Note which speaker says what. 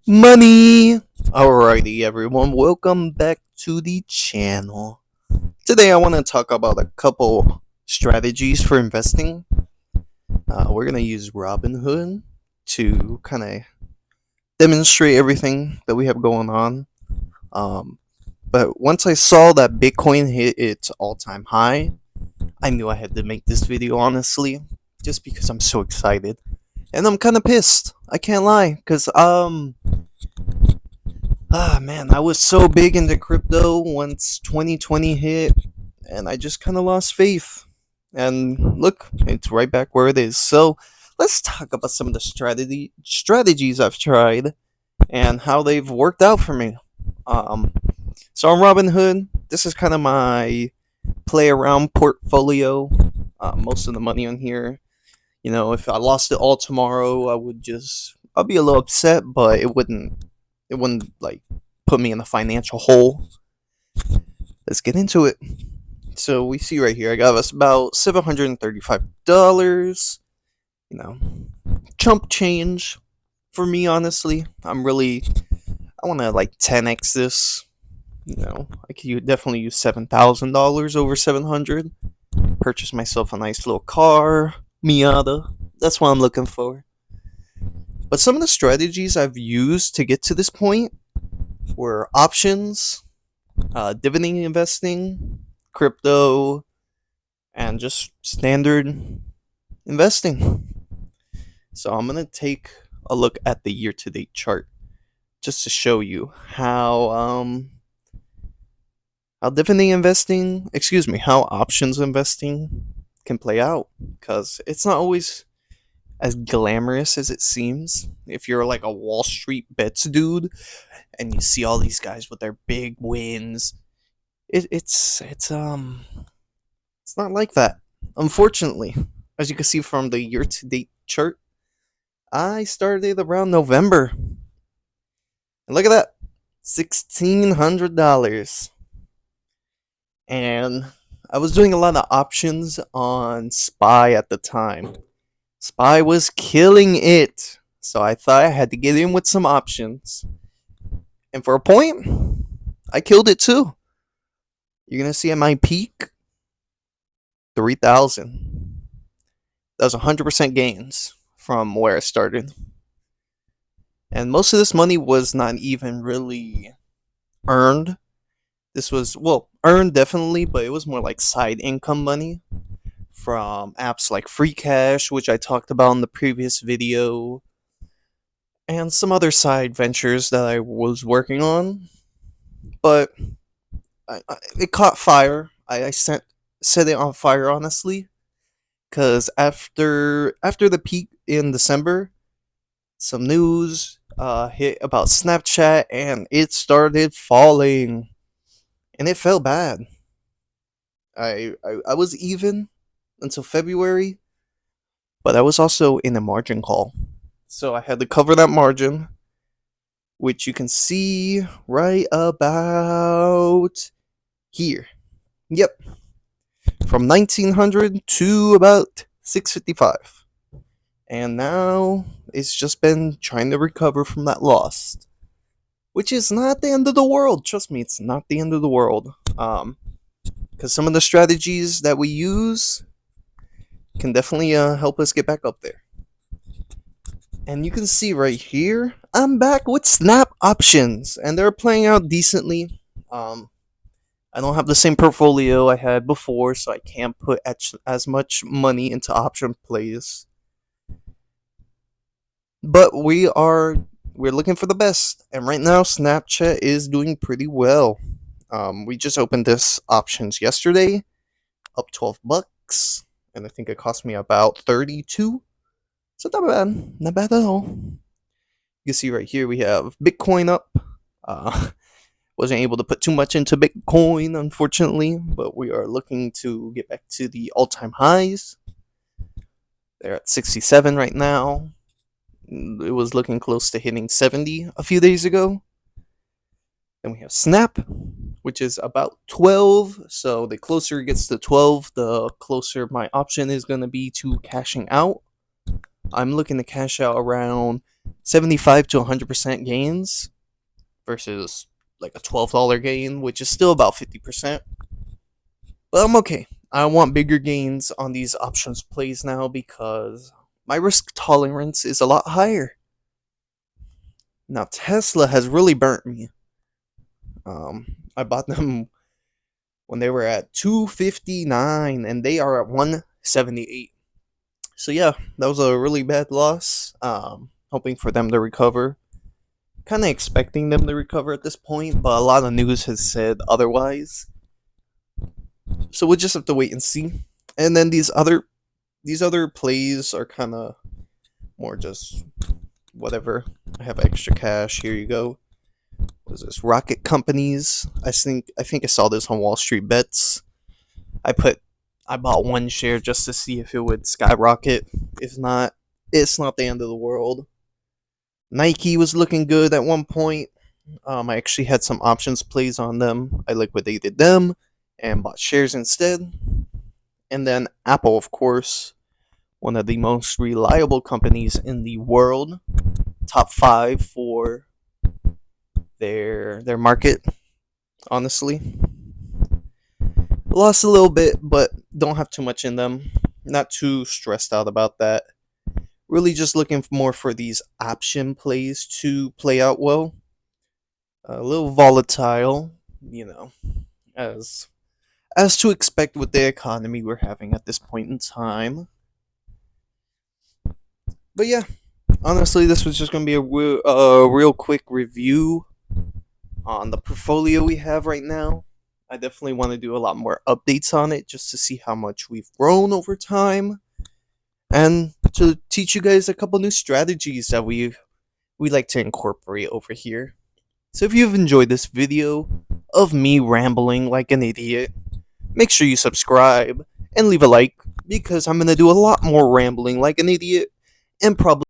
Speaker 1: Money! Alrighty, everyone, welcome back to the channel. Today, I want to talk about a couple strategies for investing. We're going to use Robinhood to kind of demonstrate everything that we have going on. But once I saw that Bitcoin hit its all time high, I knew I had to make this video, honestly, just because I'm so excited. And I'm kind of pissed. I can't lie, because, man, I was so big into crypto once 2020 hit, and I just kind of lost faith. And look, it's right back where it is. So let's talk about some of the strategies I've tried and how they've worked out for me. So on Robinhood, this is kind of my play around portfolio. Most of the money on here, if I lost it all tomorrow, I'll be a little upset, but it wouldn't like put me in a financial hole. Let's get into it. So we see right here, I got us about $735. Chump change for me, honestly. I want to like 10x this. I could definitely use $7,000 over 700. Purchase myself a nice little car, Miata. That's what I'm looking for. But some of the strategies I've used to get to this point were options, dividend investing, crypto, and just standard investing. So I'm going to take a look at the year-to-date chart just to show you how how options investing can play out, because it's not always as glamorous as it seems. If you're like a Wall Street bets dude and you see all these guys with their big wins, it's not like that. Unfortunately, as you can see from the year-to-date chart, I started around November, and look at that, $1,600. And I was doing a lot of options on SPY at the time. SPY was killing it, so I thought I had to get in with some options. And for a point, I killed it too. You're gonna see at my peak, 3,000. That was 100% gains from where I started. And most of this money was not even really earned. This was, well, earned definitely, but it was more like side income money from apps like Free Cash, which I talked about in the previous video, and some other side ventures that I was working on. But it caught fire. I set it on fire, honestly, because after the peak in December, some news hit about Snapchat, and it started falling, and it fell bad. I was even until February, but I was also in a margin call, so I had to cover that margin, which you can see right about here. Yep, from 1900 to about 655, and now it's just been trying to recover from that loss, which is not the end of the world. Trust me, it's not the end of the world. Because some of the strategies that we use can definitely help us get back up there. And you can see right here, I'm back with snap options, and they're playing out decently. I don't have the same portfolio I had before, so I can't put as much money into option plays. But we're looking for the best, and right now Snapchat is doing pretty well. We just opened this options yesterday, up $12, and I think it cost me about 32. So not bad at all. You can see right here we have Bitcoin up. Wasn't able to put too much into Bitcoin, unfortunately, but we are looking to get back to the all-time highs. They're at 67 right now. It was looking close to hitting 70 a few days ago. Then we have Snap, which is about 12. So the closer it gets to 12, the closer my option is going to be to cashing out. I'm looking to cash out around 75 to 100% gains versus like a $12 gain, which is still about 50%. But I'm okay. I want bigger gains on these options plays now because my risk tolerance is a lot higher. Now Tesla has really burnt me. I bought them when they were at 259 and they are at 178. So yeah, that was a really bad loss. Hoping for them to recover. Kind of expecting them to recover at this point, but a lot of news has said otherwise. So we'll just have to wait and see. And then these other plays are kind of more just whatever. I have extra cash. Here you go. What is this? Rocket companies. I think I saw this on Wall Street Bets. I bought one share just to see if it would skyrocket. If not, it's not the end of the world. Nike was looking good at one point. I actually had some options plays on them. I liquidated them and bought shares instead. And then Apple, of course, one of the most reliable companies in the world, top 5 for their market. Honestly, lost a little bit, but don't have too much in them. Not too stressed out about that. Really just looking more for these option plays to play out well. A little volatile, as to expect with the economy we're having at this point in time. But yeah, honestly, this was just going to be a real quick review on the portfolio we have right now. I definitely want to do a lot more updates on it just to see how much we've grown over time and to teach you guys a couple new strategies that we like to incorporate over here. So if you've enjoyed this video of me rambling like an idiot, make sure you subscribe and leave a like because I'm going to do a lot more rambling like an idiot and probably